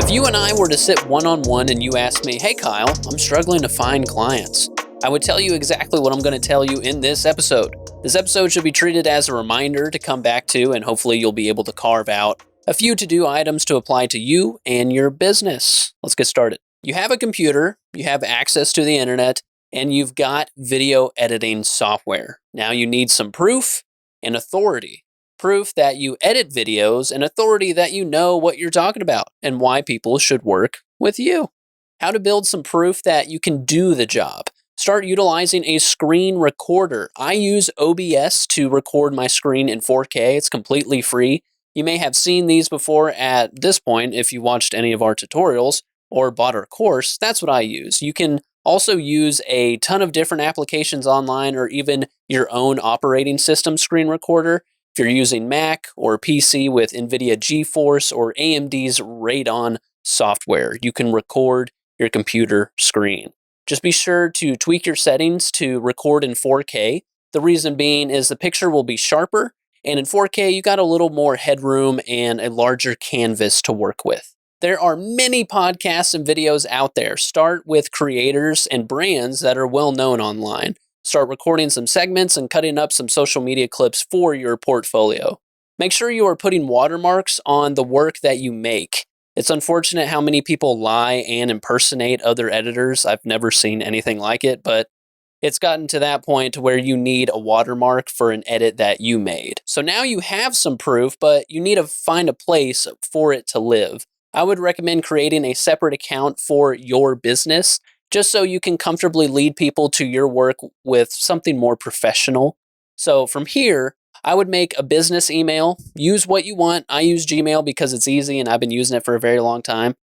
If you and I were to sit one-on-one and you asked me, hey Kyle, I'm struggling to find clients, I would tell you exactly what I'm going to tell you in this episode. This episode should be treated as a reminder to come back to, and hopefully you'll be able to carve out a few to-do items to apply to you and your business. Let's get started. You have a computer, you have access to the internet, and you've got video editing software. Now you need some proof and authority. Proof that you edit videos and authority that you know what you're talking about and why people should work with you. How to build some proof that you can do the job. Start utilizing a screen recorder. I use OBS to record my screen in 4K. It's completely free. You may have seen these before at this point if you watched any of our tutorials or bought our course. That's what I use. You can also use a ton of different applications online or even your own operating system screen recorder. If you're using Mac or PC with NVIDIA GeForce or AMD's Radeon software, you can record your computer screen. Just be sure to tweak your settings to record in 4K. The reason being is the picture will be sharper, and in 4K you got a little more headroom and a larger canvas to work with. There are many podcasts and videos out there. Start with creators and brands that are well known online. Start recording some segments and cutting up some social media clips for your portfolio. Make sure you are putting watermarks on the work that you make. It's unfortunate how many people lie and impersonate other editors. I've never seen anything like it, but it's gotten to that point to where you need a watermark for an edit that you made. So now you have some proof, but you need to find a place for it to live. I would recommend creating a separate account for your business, just so you can comfortably lead people to your work with something more professional. So from here, I would make a business email. Use what you want. I use Gmail because it's easy and I've been using it for a very long time.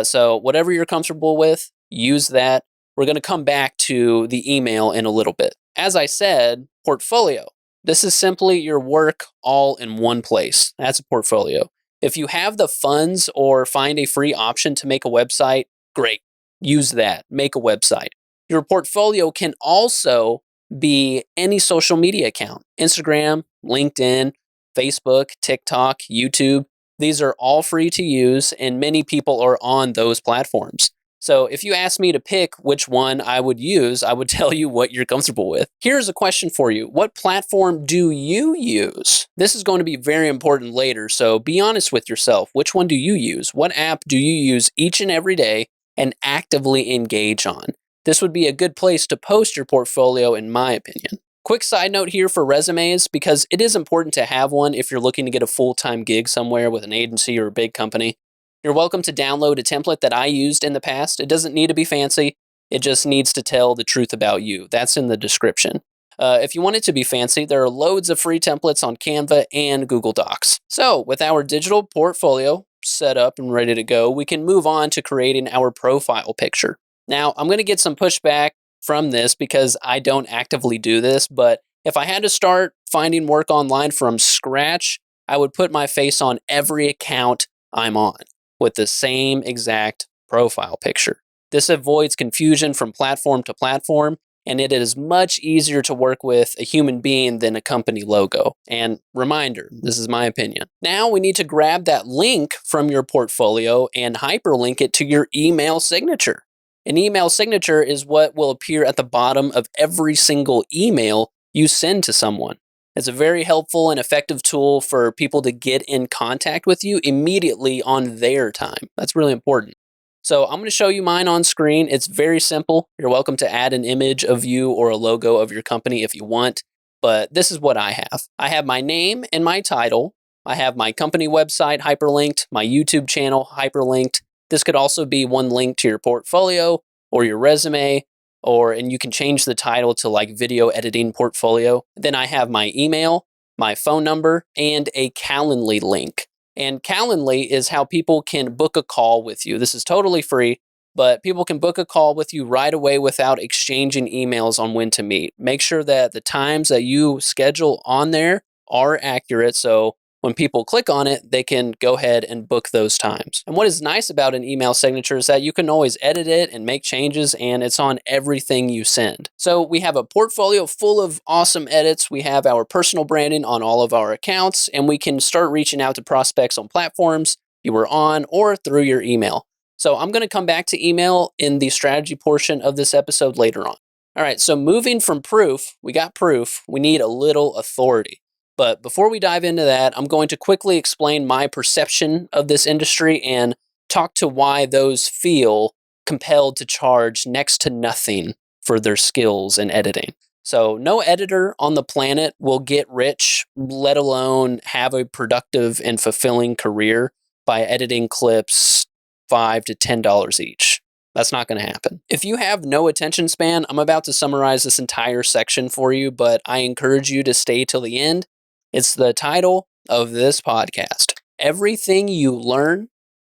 So whatever you're comfortable with, use that. We're going to come back to the email in a little bit. As I said, portfolio. This is simply your work all in one place. That's a portfolio. If you have the funds or find a free option to make a website, great. Use that. Make a website. Your portfolio can also be any social media account. Instagram, LinkedIn, Facebook, TikTok, YouTube. These are all free to use, and many people are on those platforms. So if you ask me to pick which one I would use, I would tell you what you're comfortable with. Here's a question for you. What platform do you use? This is going to be very important later, so be honest with yourself. Which one do you use? What app do you use each and every day and actively engage on? This would be a good place to post your portfolio, in my opinion. Quick side note here for resumes, because it is important to have one if you're looking to get a full-time gig somewhere with an agency or a big company. You're welcome to download a template that I used in the past. It doesn't need to be fancy. It just needs to tell the truth about you. That's in the description. If you want it to be fancy, there are loads of free templates on Canva and Google Docs. So with our digital portfolio set up and ready to go, we can move on to creating our profile picture. Now, I'm going to get some pushback from this because I don't actively do this, but if I had to start finding work online from scratch, I would put my face on every account I'm on with the same exact profile picture. This avoids confusion from platform to platform, and it is much easier to work with a human being than a company logo. And reminder, this is my opinion. Now we need to grab that link from your portfolio and hyperlink it to your email signature. An email signature is what will appear at the bottom of every single email you send to someone. It's a very helpful and effective tool for people to get in contact with you immediately on their time. That's really important. So I'm going to show you mine on screen. It's very simple. You're welcome to add an image of you or a logo of your company if you want, but this is what I have. I have my name and my title. I have my company website hyperlinked, my YouTube channel hyperlinked. This could also be one link to your portfolio or your resume, and you can change the title to like video editing portfolio. Then I have my email, my phone number, and a Calendly link. And Calendly is how people can book a call with you. This is totally free, but people can book a call with you right away without exchanging emails on when to meet. Make sure that the times that you schedule on there are accurate, so when people click on it, they can go ahead and book those times. And what is nice about an email signature is that you can always edit it and make changes, and it's on everything you send. So we have a portfolio full of awesome edits. We have our personal branding on all of our accounts, and we can start reaching out to prospects on platforms you were on or through your email. So I'm going to come back to email in the strategy portion of this episode later on. All right, so moving from proof, we got proof, we need a little authority. But before we dive into that, I'm going to quickly explain my perception of this industry and talk to why those feel compelled to charge next to nothing for their skills in editing. So no editor on the planet will get rich, let alone have a productive and fulfilling career by editing clips $5 to $10 each. That's not going to happen. If you have no attention span, I'm about to summarize this entire section for you, but I encourage you to stay till the end. It's the title of this podcast. Everything you learn,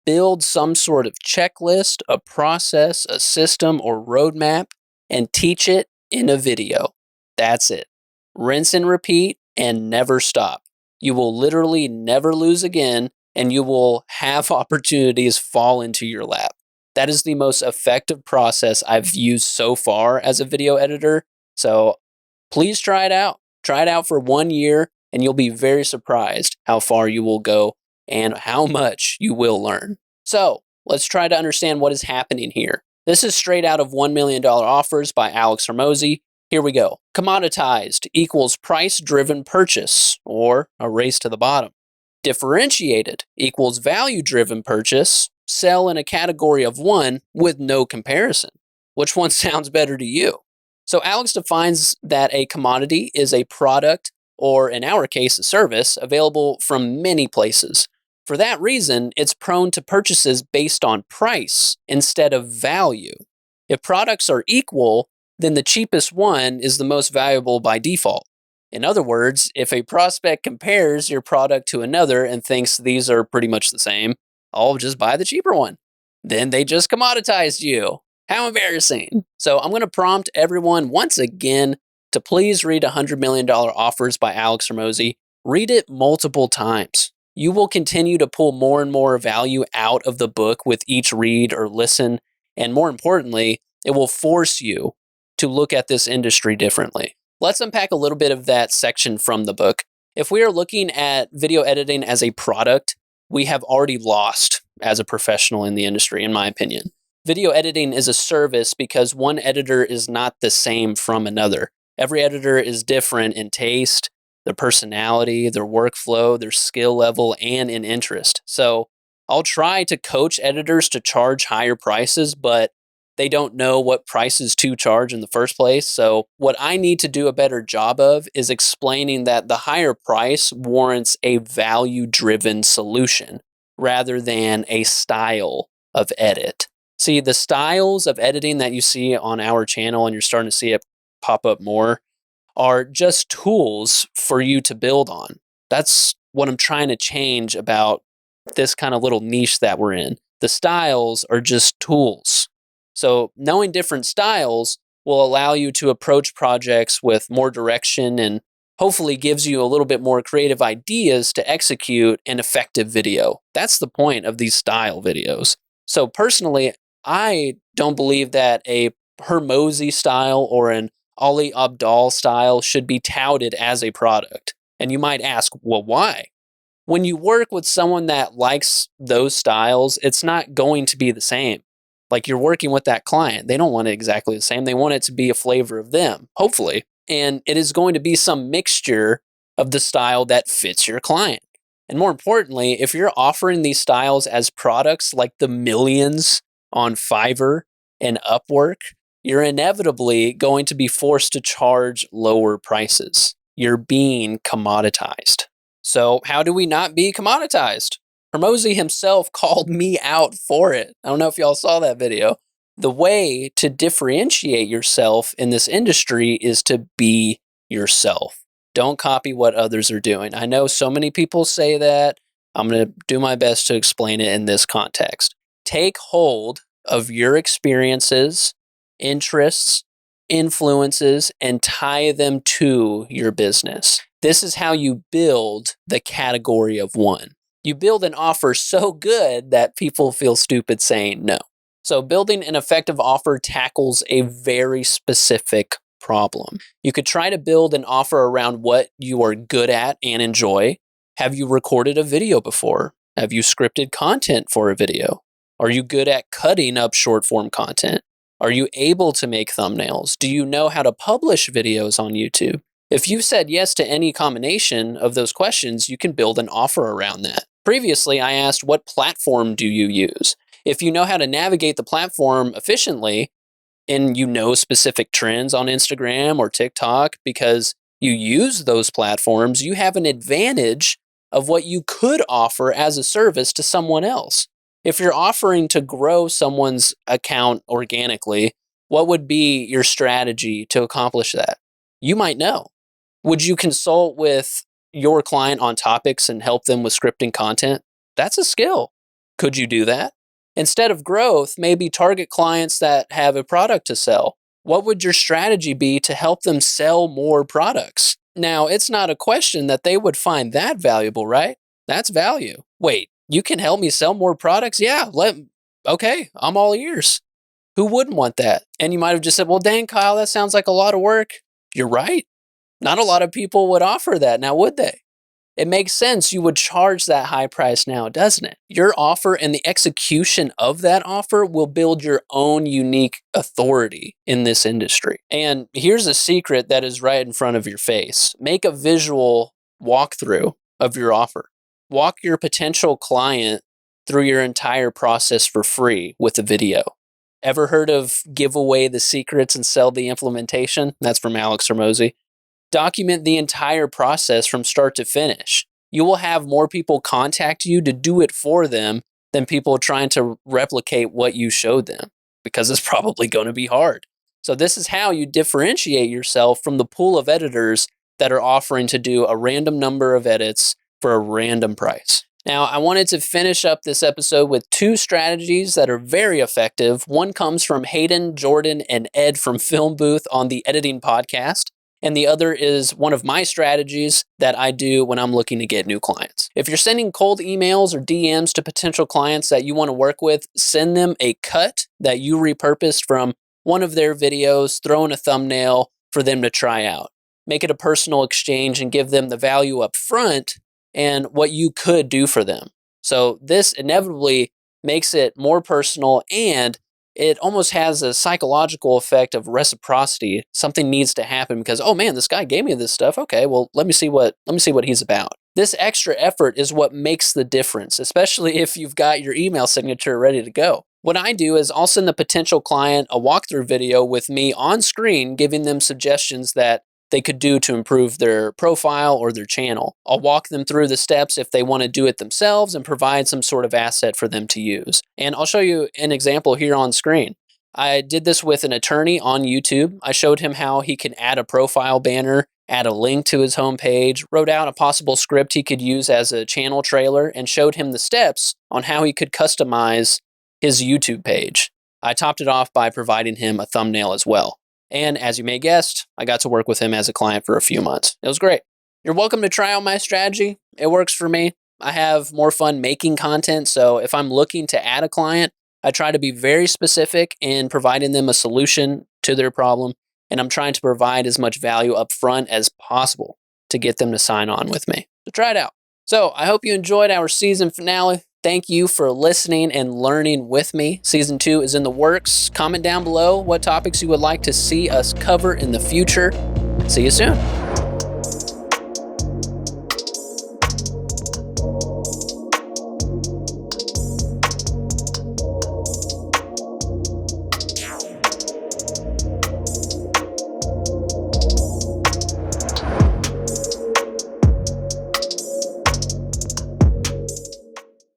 build some sort of checklist, a process, a system, or roadmap, and teach it in a video. That's it. Rinse and repeat and never stop. You will literally never lose again, and you will have opportunities fall into your lap. That is the most effective process I've used so far as a video editor. So please try it out. Try it out for 1 year, and you'll be very surprised how far you will go and how much you will learn. So let's try to understand what is happening here. This is straight out of $1 million Offers by Alex Hormozi. Here we go. Commoditized equals price-driven purchase, or a race to the bottom. Differentiated equals value-driven purchase, sell in a category of one with no comparison. Which one sounds better to you? So Alex defines that a commodity is a product, or in our case, a service, available from many places. For that reason, it's prone to purchases based on price instead of value. If products are equal, then the cheapest one is the most valuable by default. In other words, if a prospect compares your product to another and thinks these are pretty much the same, I'll just buy the cheaper one. Then they just commoditized you. How embarrassing. So I'm going to prompt everyone once again to please read $100 million Offers by Alex Hormozi. Read it multiple times. You will continue to pull more and more value out of the book with each read or listen. And more importantly, it will force you to look at this industry differently. Let's unpack a little bit of that section from the book. If we are looking at video editing as a product, we have already lost as a professional in the industry, in my opinion. Video editing is a service because one editor is not the same from another. Every editor is different in taste, their personality, their workflow, their skill level, and in interest. So I'll try to coach editors to charge higher prices, but they don't know what prices to charge in the first place. So what I need to do a better job of is explaining that the higher price warrants a value-driven solution rather than a style of edit. See, the styles of editing that you see on our channel, and you're starting to see it pop up more, are just tools for you to build on. That's what I'm trying to change about this kind of little niche that we're in. The styles are just tools. So knowing different styles will allow you to approach projects with more direction and hopefully gives you a little bit more creative ideas to execute an effective video. That's the point of these style videos. So personally, I don't believe that a Hormozi style or an Ali Abdaal style should be touted as a product. And you might ask, well, why? When you work with someone that likes those styles, it's not going to be the same. Like you're working with that client. They don't want it exactly the same. They want it to be a flavor of them, hopefully. And it is going to be some mixture of the style that fits your client. And more importantly, if you're offering these styles as products like the millions on Fiverr and Upwork, you're inevitably going to be forced to charge lower prices. You're being commoditized. So how do we not be commoditized? Hormozi himself called me out for it. I don't know if y'all saw that video. The way to differentiate yourself in this industry is to be yourself. Don't copy what others are doing. I know so many people say that. I'm going to do my best to explain it in this context. Take hold of your experiences, interests, influences, and tie them to your business. This is how you build the category of one. You build an offer so good that people feel stupid saying no. So building an effective offer tackles a very specific problem. You could try to build an offer around what you are good at and enjoy. Have you recorded a video before? Have you scripted content for a video? Are you good at cutting up short form content? Are you able to make thumbnails? Do you know how to publish videos on YouTube? If you said yes to any combination of those questions, you can build an offer around that. Previously, I asked, what platform do you use? If you know how to navigate the platform efficiently and you know specific trends on Instagram or TikTok because you use those platforms, you have an advantage of what you could offer as a service to someone else. If you're offering to grow someone's account organically, what would be your strategy to accomplish that? You might know. Would you consult with your client on topics and help them with scripting content? That's a skill. Could you do that? Instead of growth, maybe target clients that have a product to sell. What would your strategy be to help them sell more products? Now, it's not a question that they would find that valuable, right? That's value. Wait, you can help me sell more products? Yeah, okay, I'm all ears. Who wouldn't want that? And you might have just said, well, dang, Kyle, that sounds like a lot of work. You're right. Not a lot of people would offer that now, would they? It makes sense you would charge that high price now, doesn't it? Your offer and the execution of that offer will build your own unique authority in this industry. And here's a secret that is right in front of your face. Make a visual walkthrough of your offer. Walk your potential client through your entire process for free with a video. Ever heard of give away the secrets and sell the implementation? That's from Alex Hormozy. Document the entire process from start to finish. You will have more people contact you to do it for them than people trying to replicate what you showed them, because it's probably going to be hard. So this is how you differentiate yourself from the pool of editors that are offering to do a random number of edits for a random price. Now, I wanted to finish up this episode with two strategies that are very effective. One comes from Hayden, Jordan, and Ed from Film Booth on the Editing Podcast. And the other is one of my strategies that I do when I'm looking to get new clients. If you're sending cold emails or DMs to potential clients that you want to work with, send them a cut that you repurposed from one of their videos, throw in a thumbnail for them to try out. Make it a personal exchange and give them the value up front and what you could do for them. So this inevitably makes it more personal, and it almost has a psychological effect of reciprocity. Something needs to happen because, oh man, this guy gave me this stuff. Okay, well, let me see what he's about. This extra effort is what makes the difference, especially if you've got your email signature ready to go. What I do is I'll send the potential client a walkthrough video with me on screen, giving them suggestions that they could do to improve their profile or their channel. I'll walk them through the steps if they want to do it themselves and provide some sort of asset for them to use. And I'll show you an example here on screen. I did this with an attorney on YouTube. I showed him how he can add a profile banner, add a link to his homepage, wrote out a possible script he could use as a channel trailer, and showed him the steps on how he could customize his YouTube page. I topped it off by providing him a thumbnail as well. And as you may guess, I got to work with him as a client for a few months. It was great. You're welcome to try out my strategy. It works for me. I have more fun making content, so if I'm looking to add a client, I try to be very specific in providing them a solution to their problem, and I'm trying to provide as much value up front as possible to get them to sign on with me. So try it out. So I hope you enjoyed our season finale. Thank you for listening and learning with me. Season 2 is in the works. Comment down below what topics you would like to see us cover in the future. See you soon.